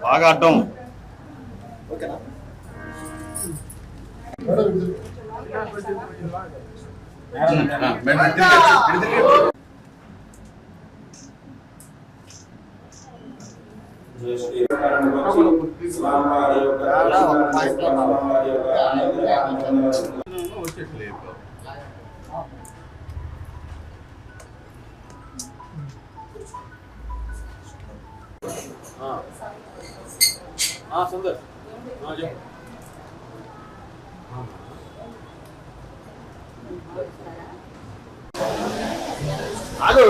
బాగా అడ్డం సుందర్ ఆగు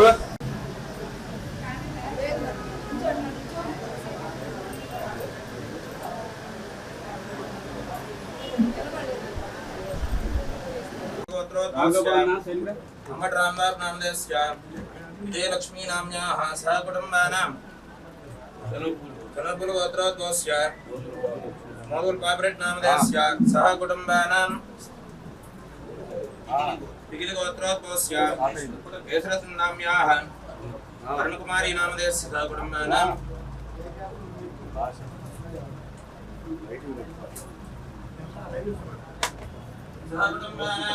विजयलक्ष्मी नाम्याः सह कुटुम्बानां कनपुर गोत्रोद्भवस्य मोदुल कॉर्पोरेट नामधेयस्य सह कुटुम्बानां पिगिल गोत्रोद्भवस्य केशरथ नाम्याः अरुणकुमारी नामधेयस्य सह कुटुम्बानां सहकुटुम्बानां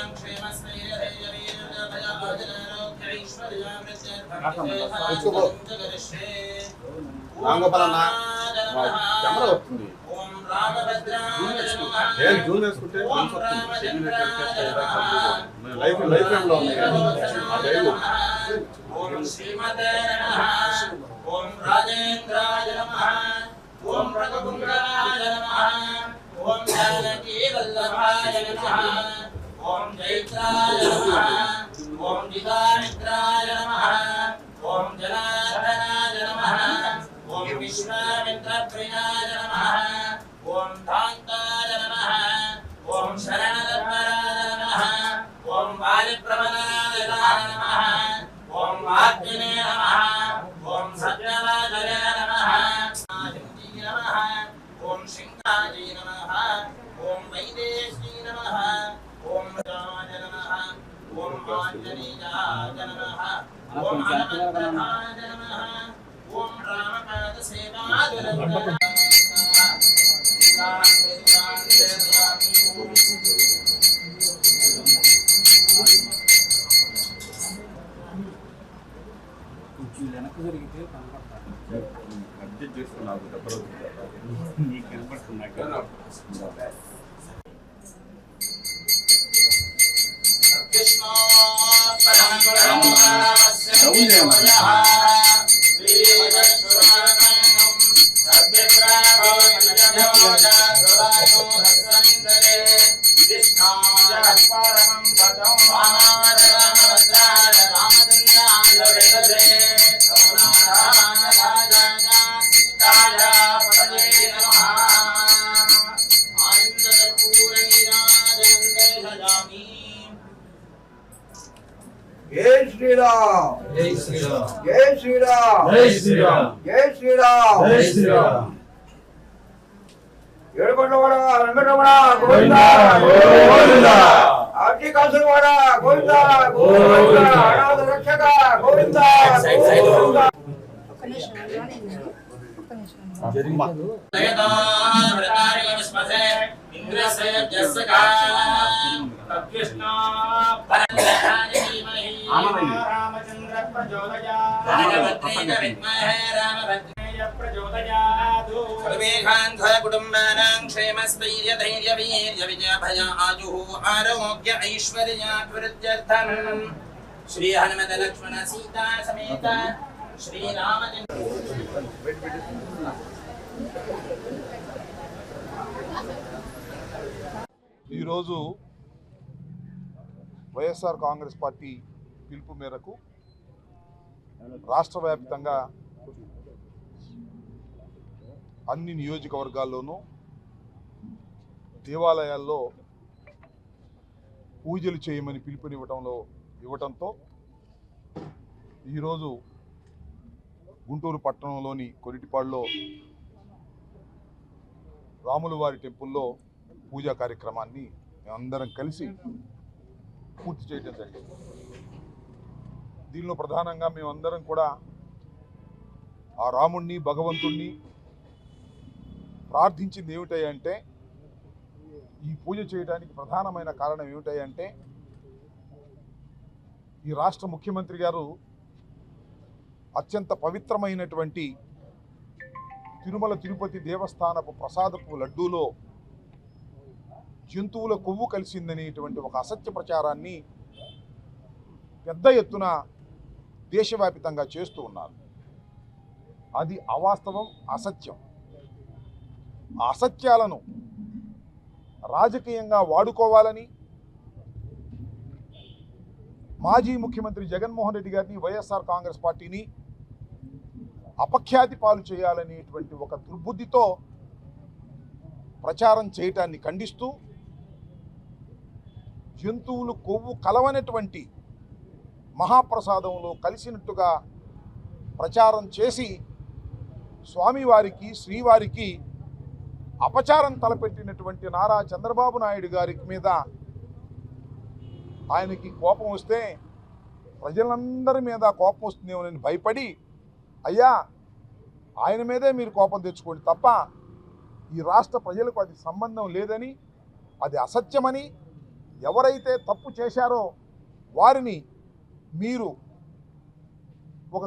ओम जानकी वल्लभाय नमः ओम जैत्राय नमः ओम दिवामित्राय नमः ओम जनार्दनाय नमः ओम विश्वामित्रप्रियाय नमः ओम धान्ताय नमः ओम शरणदत्तराय नमः ओम वालिप्रवनाय नमः ओम वाग्मिने नमः ओम सत्यवादने नमः नमः ओम सिंहाय नमः ओम वैदेशी नमः ओम राज नमः ओम आंजनेयाय नमः ओम हनुमन्ताय नमः ओम रामपाद सेवाय नमः అడ్జస్ట్ చేసుకున్నావు నీకు కనపడుతున్నాయి కదా जय श्री राम जय श्री राम जय श्री राम जय श्री राम जय श्री राम जय श्री राम येडकोंडवाड़ा वेंकटरमण गोविंदा गोविंदा आरती कासरवाड़ा गोविंदा गोविंदा अनाथ रक्षक गोविंदा गोविंदा रामचंद्र प्रचोदयात् सर्वेषां कुटुम्बानां क्षेमस्थैर्यधैर्यवीर्यविजयभयाजुः आरोग्य ऐश्वर्याभिवृद्ध्यर्थं श्री हनुमत लक्ष्मण सीता समेत श्रीरामचंद्र ఈరోజు వైఎస్ఆర్ కాంగ్రెస్ పార్టీ పిలుపు మేరకు రాష్ట్ర వ్యాప్తంగా అన్ని నియోజకవర్గాల్లోనూ దేవాలయాల్లో పూజలు చేయమని ఇవ్వటంతో ఈరోజు గుంటూరు పట్టణంలోని కొరిటిపాడులో రాములవారి టెంపుల్లో పూజా కార్యక్రమాన్ని మేమందరం కలిసి పూర్తి చేయడం జరిగింది. దీనిలో ప్రధానంగా మేమందరం కూడా ఆ రాముణ్ణి భగవంతుణ్ణి ప్రార్థించింది ఏమిటంటే, ఈ పూజ చేయడానికి ప్రధానమైన కారణం ఏమిటంటే, ఈ రాష్ట్ర ముఖ్యమంత్రి గారు అత్యంత పవిత్రమైనటువంటి తిరుమల తిరుపతి దేవస్థానపు ప్రసాదపు లడ్డూలో జంతువుల కొవ్వు కలిసిందనేటువంటి ఒక అసత్య ప్రచారాన్ని పెద్ద ఎత్తున దేశవ్యాప్తంగా చేస్తూ ఉన్నారు. అది అవాస్తవం, అసత్యం. ఆ అసత్యాలను రాజకీయంగా వాడుకోవాలని మాజీ ముఖ్యమంత్రి జగన్మోహన్ రెడ్డి గారిని, వైఎస్ఆర్ కాంగ్రెస్ పార్టీని అపఖ్యాతి పాలు చేయాలనేటువంటి ఒక దుర్బుద్ధితో ప్రచారం చేయటాన్ని ఖండిస్తూ జంతువులు కొవ్వు కలవనటువంటి మహాప్రసాదంలో కలిసినట్టుగా ప్రచారం చేసి స్వామివారికి, శ్రీవారికి అపచారం తలపెట్టినటువంటి నారా చంద్రబాబు నాయుడు గారి మీద ఆయనకి కోపం వస్తే ప్రజలందరి మీద కోపం వస్తుందేమోనని భయపడి, అయ్యా ఆయన మీదే మీరు కోపం తెచ్చుకోండి తప్ప ఈ రాష్ట్ర ప్రజలకు అది సంబంధం లేదని, అది అసత్యమని, ఎవరైతే తప్పు చేశారో వారిని మీరు ఒక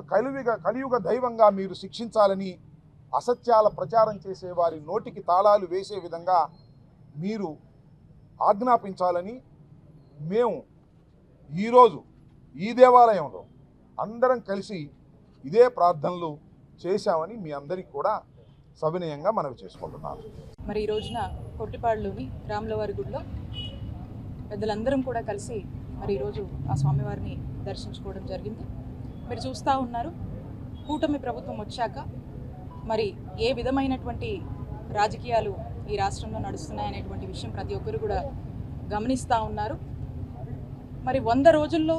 కలియుగ దైవంగా మీరు శిక్షించాలని, అసత్యాల ప్రచారం చేసే వారి నోటికి తాళాలు వేసే విధంగా మీరు ఆజ్ఞాపించాలని మేము ఈరోజు ఈ దేవాలయంలో అందరం కలిసి ఇదే ప్రార్థనలు చేశామని మీ అందరికీ కూడా సవినయంగా మనవి చేసుకుంటున్నాను. మరి ఈ రోజున కొట్టిపాడులోని రాములవారి గుడిలో పెద్దలందరం కూడా కలిసి మరి ఈరోజు ఆ స్వామివారిని దర్శించుకోవడం జరిగింది. మీరు చూస్తూ ఉన్నారు, కూటమి ప్రభుత్వం వచ్చాక మరి ఏ విధమైనటువంటి రాజకీయాలు ఈ రాష్ట్రంలో నడుస్తున్నాయనేటువంటి విషయం ప్రతి ఒక్కరు కూడా గమనిస్తూ ఉన్నారు. మరి 100 రోజుల్లో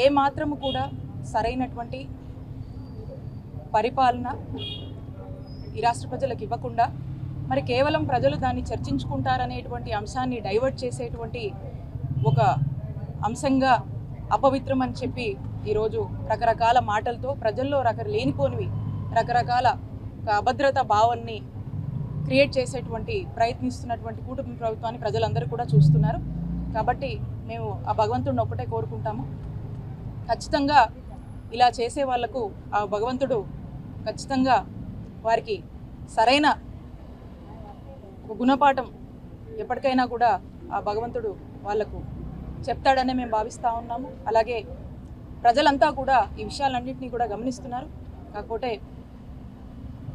ఏ మాత్రము కూడా సరైనటువంటి పరిపాలన ఈ రాష్ట్ర ప్రజలకు ఇవ్వకుండా మరి కేవలం ప్రజలు దాన్ని చర్చించుకుంటారనేటువంటి అంశాన్ని డైవర్ట్ చేసేటువంటి ఒక అంశంగా అపవిత్రం అని చెప్పి ఈరోజు రకరకాల మాటలతో ప్రజల్లో లేనిపోనివి రకరకాల అభద్రతా భావాన్ని క్రియేట్ చేసేటువంటి ప్రయత్నిస్తున్నటువంటి కూటమి ప్రభుత్వాన్ని ప్రజలందరూ కూడా చూస్తున్నారు. కాబట్టి మేము ఆ భగవంతుడిని ఒక్కటే కోరుకుంటాము, ఖచ్చితంగా ఇలా చేసే వాళ్లకు ఆ భగవంతుడు ఖచ్చితంగా వారికి సరైన గుణపాఠం ఎప్పటికైనా కూడా ఆ భగవంతుడు వాళ్లకు చెప్తాడనే మేము భావిస్తూ ఉన్నాము. అలాగే ప్రజలంతా కూడా ఈ విషయాలన్నింటినీ కూడా గమనిస్తున్నారు. కాకపోతే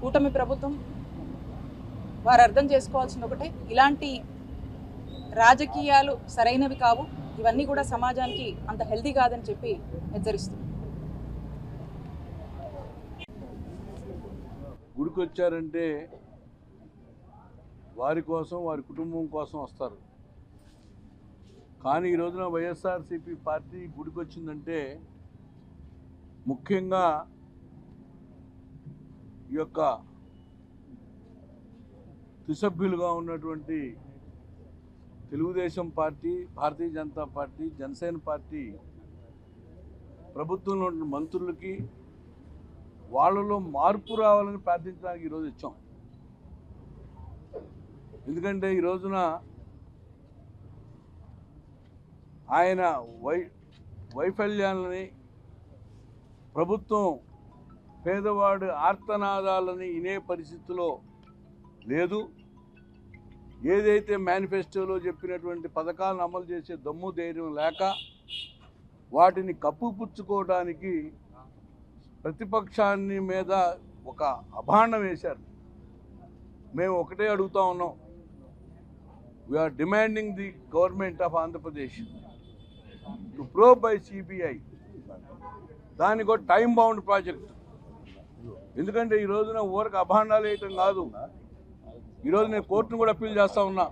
కూటమి ప్రభుత్వం వారు అర్థం చేసుకోవాల్సింది ఒకటే, ఇలాంటి రాజకీయాలు సరైనవి కావు, ఇవన్నీ కూడా సమాజానికి అంత హెల్తీ కాదని చెప్పి హెచ్చరిస్తుంది. గుడికి వచ్చారంటే వారి కోసం, వారి కుటుంబం కోసం వస్తారు. కానీ ఈ రోజున వైఎస్ఆర్సీపీ పార్టీ గుడికి వచ్చిందంటే ముఖ్యంగా ఈ యొక్క త్రిసభ్యులుగా ఉన్నటువంటి Telugu Desam party, Bharatiya Janata party, Janasena party ప్రభుత్వంలో ఉన్న మంత్రులకి వాళ్ళలో మార్పు రావాలని ప్రార్థించడానికి ఈరోజు వచ్చాం. ఎందుకంటే ఈ రోజున ఆయన వైఫల్యాలని ప్రభుత్వం పేదవాడి ఆర్తనాదాలని వినే పరిస్థితిలో లేదు. ఏదైతే మేనిఫెస్టోలో చెప్పినటువంటి పథకాలను అమలు చేసే దమ్ము ధైర్యం లేక వాటిని కప్పుపుచ్చుకోవడానికి ప్రతిపక్షాన్ని మీద ఒక అభాండం వేశారు. మేము ఒకటే అడుగుతా ఉన్నాం, we are demanding the government of Andhra Pradesh to probe by CBI. దానికి ఒక టైం బౌండ్ ప్రాజెక్ట్. ఎందుకంటే ఈ రోజున ఊరికి అభాండాలు వేయటం కాదు, ఈరోజు నేను కోర్టును కూడా అప్పీల్ చేస్తూ ఉన్నా.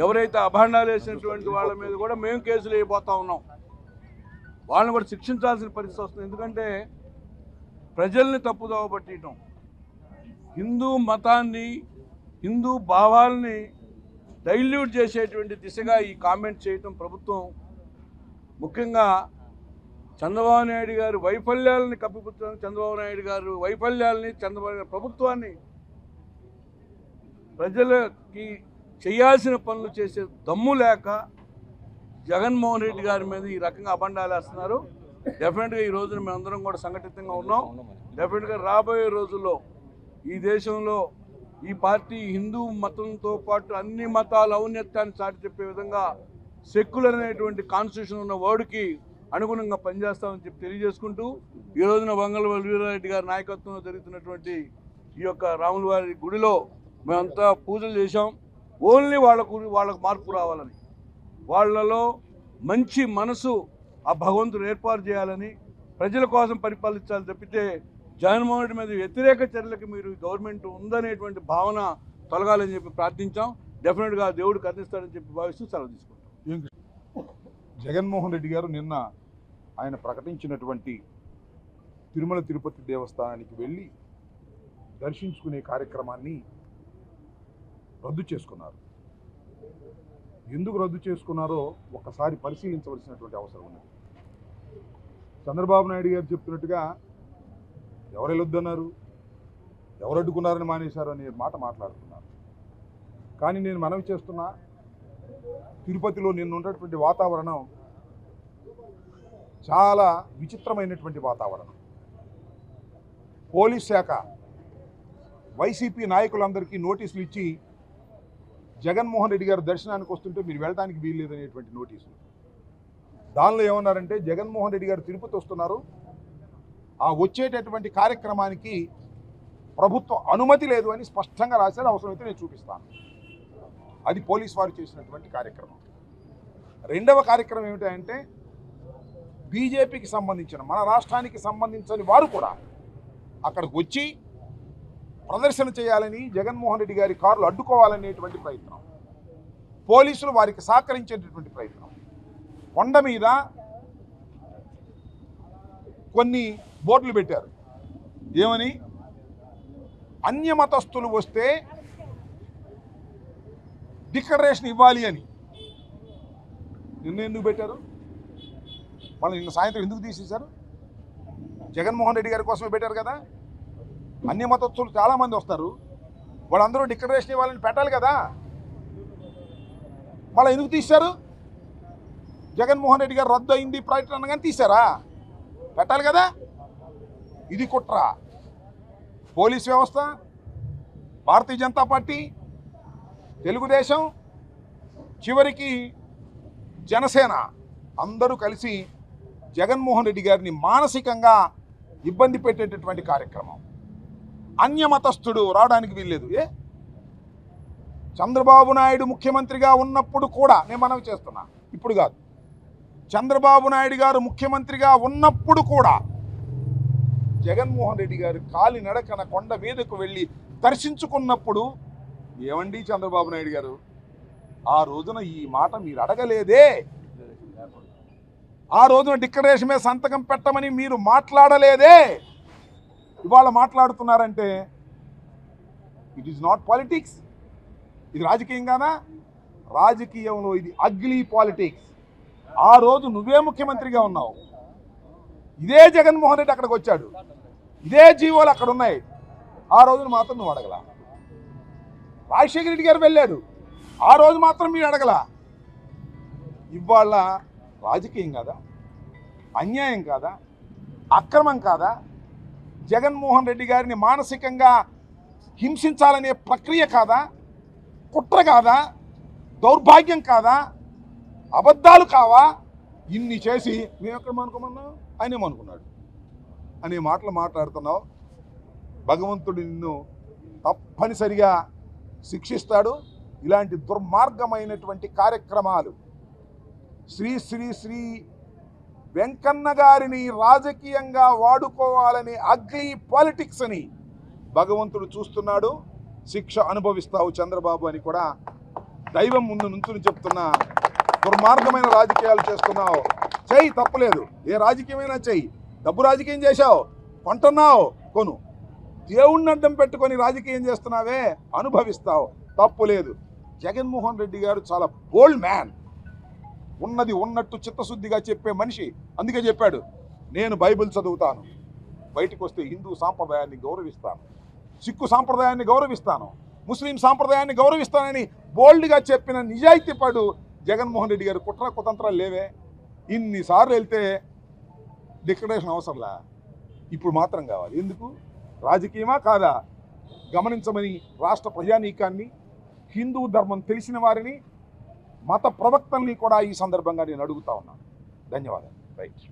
ఎవరైతే అభాండాలు వేసినటువంటి వాళ్ళ మీద కూడా మేము కేసులు వేయబోతా ఉన్నాం. వాళ్ళని కూడా శిక్షించాల్సిన పరిస్థితి వస్తుంది. ఎందుకంటే ప్రజల్ని తప్పుదోవ పట్టియటం, హిందూ మతాన్ని, హిందూ భావాల్ని డైల్యూట్ చేసేటువంటి దిశగా ఈ కామెంట్ చేయటం ప్రభుత్వం, ముఖ్యంగా చంద్రబాబు నాయుడు గారి వైఫల్యాలని కప్పిపుచ్చడానికి, చంద్రబాబు నాయుడు గారు వైఫల్యాలని, చంద్రబాబు నాయుడు ప్రభుత్వాన్ని ప్రజలకి చేయాల్సిన పనులు చేసే దమ్ము లేక జగన్మోహన్ రెడ్డి గారి మీద ఈ రకంగా అబండాలు వేస్తున్నారు. డెఫినెట్గా ఈ రోజున మేమందరం కూడా సంఘటితంగా ఉన్నాం. డెఫినెట్గా రాబోయే రోజుల్లో ఈ దేశంలో ఈ పార్టీ హిందూ మతంతో పాటు అన్ని మతాల ఔన్నత్యాన్ని చాటి చెప్పే విధంగా సెక్యులర్ అనేటువంటి కాన్స్టిట్యూషన్ ఉన్న వర్డ్కి అనుగుణంగా పనిచేస్తామని చెప్పి తెలియజేసుకుంటూ, ఈ రోజున వంగలపల్లి వీరారెడ్డి గారి నాయకత్వంలో జరుగుతున్నటువంటి ఈ యొక్క రాములవారి గుడిలో మేమంతా పూజలు చేశాం. ఓన్లీ వాళ్ళకు మార్పు రావాలని, వాళ్ళలో మంచి మనసు ఆ భగవంతుడు ఏర్పాటు చేయాలని, ప్రజల కోసం పరిపాలించాలని తప్పితే జగన్మోహన్ రెడ్డి మీద వ్యతిరేక చర్యలకు మీరు గవర్నమెంట్ ఉందనేటువంటి భావన తొలగాలని చెప్పి ప్రార్థించాం. డెఫినెట్గా దేవుడు కర్ణిస్తాడని చెప్పి భావిస్తూ సెలవు తీసుకుంటాం. జగన్మోహన్ రెడ్డి గారు నిన్న ఆయన ప్రకటించినటువంటి తిరుమల తిరుపతి దేవస్థానానికి వెళ్ళి దర్శించుకునే కార్యక్రమాన్ని రద్దు చేసుకున్నారు. ఎందుకు రద్దు చేసుకున్నారో ఒక్కసారి పరిశీలించవలసినటువంటి అవసరం ఉంది. చంద్రబాబు నాయుడు గారు చెప్తున్నట్టుగా ఎవరు వెళ్ళొద్దన్నారు, ఎవరు అడ్డుకున్నారని మానేశారు అనే మాట మాట్లాడుతున్నారు. కానీ నేను మనవి చేస్తున్నా, తిరుపతిలో నిన్న ఉన్నటువంటి వాతావరణం చాలా విచిత్రమైనటువంటి వాతావరణం. పోలీస్ శాఖ వైసీపీ నాయకులందరికీ నోటీసులు ఇచ్చి జగన్మోహన్ రెడ్డి గారు దర్శనానికి వస్తుంటే మీరు వెళ్ళడానికి వీల్లేదనేటువంటి నోటీసులు. దానిలో ఏమన్నారంటే, జగన్మోహన్ రెడ్డి గారు తిరుపతి వస్తున్నారు, ఆ వచ్చేటటువంటి కార్యక్రమానికి ప్రభుత్వం అనుమతి లేదు అని స్పష్టంగా రాశారు. అవసరమైతే నేను చూపిస్తాను. అది పోలీస్ వారు చేసినటువంటి కార్యక్రమం. రెండవ కార్యక్రమం ఏమిటంటే, బీజేపీకి సంబంధించిన, మన రాష్ట్రానికి సంబంధించని వారు కూడా అక్కడికి వచ్చి ప్రదర్శన చేయాలని జగన్మోహన్ రెడ్డి గారి కారులు అడ్డుకోవాలనేటువంటి ప్రయత్నం, పోలీసులు వారికి సహకరించేటటువంటి ప్రయత్నం. కొండ మీద కొన్ని బోర్డులు పెట్టారు. ఏమని? అన్యమతస్థులు వస్తే డిక్లరేషన్ ఇవ్వాలి అని. నిన్న ఎందుకు పెట్టారు? మళ్ళీ నిన్న సాయంత్రం ఎందుకు తీసేశారు? జగన్మోహన్ రెడ్డి గారి కోసమే పెట్టారు కదా. అన్యమతస్థులు చాలామంది వస్తారు, వాళ్ళందరూ డిక్లరేషన్ ఇవ్వాలని పెట్టాలి కదా. మళ్ళీ ఎందుకు తీశారు? జగన్మోహన్ రెడ్డి గారు రద్దు అయింది ప్రకటన అనగానే తీశారా? పెట్టాలి కదా. ఇది కుట్ర. పోలీస్ వ్యవస్థ, భారతీయ జనతా పార్టీ, తెలుగుదేశం, చివరికి జనసేన అందరూ కలిసి జగన్మోహన్ రెడ్డి గారిని మానసికంగా ఇబ్బంది పెట్టేటటువంటి కార్యక్రమం. అన్యమతస్థుడు రావడానికి వీల్లేదు. చంద్రబాబు నాయుడు ముఖ్యమంత్రిగా ఉన్నప్పుడు కూడా, నేను మనవి చేస్తున్నా, ఇప్పుడు కాదు, చంద్రబాబు నాయుడు గారు ముఖ్యమంత్రిగా ఉన్నప్పుడు కూడా జగన్మోహన్ రెడ్డి గారు కాలి నడకన కొండ మీదకు వెళ్ళి దర్శించుకున్నప్పుడు, ఏమండి చంద్రబాబు నాయుడు గారు, ఆ రోజున ఈ మాట మీరు అడగలేదే? ఆ రోజున డిక్లరేషన్ మీద సంతకం పెట్టమని మీరు మాట్లాడలేదే? ఇవాళ మాట్లాడుతున్నారంటే ఇట్ ఈస్ నాట్ పాలిటిక్స్. ఇది రాజకీయం కాదా? రాజకీయంలో ఇది అగ్లీ పాలిటిక్స్. ఆ రోజు నువ్వే ముఖ్యమంత్రిగా ఉన్నావు, ఇదే జగన్మోహన్ రెడ్డి అక్కడికి వచ్చాడు, ఇదే జీవోలు అక్కడ ఉన్నాయి. ఆ రోజున మాత్రం నువ్వు అడగలా. రాజశేఖర రెడ్డి గారు వెళ్ళాడు, ఆ రోజు మాత్రం మీరు అడగలా. ఇవాళ రాజకీయం కాదా? అన్యాయం కాదా? అక్రమం కాదా? జగన్మోహన్ రెడ్డి గారిని మానసికంగా హింసించాలనే ప్రక్రియ కాదా? కుట్ర కాదా? దౌర్భాగ్యం కాదా? అబద్ధాలు కావా? ఇన్ని చేసి మేము ఎక్కడ అనుకోమన్నావు, ఆయనే అనుకున్నాడు అనే మాటలు మాట్లాడుతున్నావు. భగవంతుడు నిన్ను తప్పనిసరిగా శిక్షిస్తాడు. ఇలాంటి దుర్మార్గమైనటువంటి కార్యక్రమాలు శ్రీ శ్రీ శ్రీ వెంకన్న గారిని రాజకీయంగా వాడుకోవాలని అగ్లీ పాలిటిక్స్ అని భగవంతుడు చూస్తున్నాడు. శిక్ష అనుభవిస్తావు చంద్రబాబు అని కూడా దైవం ముందు నుంచుని చెప్తున్నా. దుర్మార్గమైన రాజకీయాలు చేస్తున్నావు, చెయ్యి, తప్పలేదు. ఏ రాజకీయమైనా చెయ్యి. డబ్బు రాజకీయం చేశావు, కొంటున్నావు, కొను. దేవుణ్ణి అడ్డం పెట్టుకొని రాజకీయం చేస్తున్నావే, అనుభవిస్తావు, తప్పులేదు. జగన్మోహన్ రెడ్డి గారు చాలా బోల్డ్ మ్యాన్, ఉన్నది ఉన్నట్టు చిత్తశుద్ధిగా చెప్పే మనిషి. అందుకే చెప్పాడు, నేను బైబిల్ చదువుతాను, బయటకు వస్తే హిందూ సాంప్రదాయాన్ని గౌరవిస్తాను, సిక్కు సాంప్రదాయాన్ని గౌరవిస్తాను, ముస్లిం సాంప్రదాయాన్ని గౌరవిస్తానని బోల్డ్గా చెప్పిన నిజాయితీపడు జగన్మోహన్ రెడ్డి గారు. కుట్ర కుతంత్రాలు లేవే. ఇన్నిసార్లు వెళ్తే డిక్లరేషన్ అవసరంలా, ఇప్పుడు మాత్రం కావాలి. ఎందుకు? రాజకీయమా కాదా గమనించమని రాష్ట్ర ప్రజానీకాన్ని, హిందూ ధర్మం తెలిసిన వారిని, మత ప్రవక్తల్ని కూడా ఈ సందర్భంగా నేను అడుగుతా ఉన్నాను. ధన్యవాదాలు. రైట్.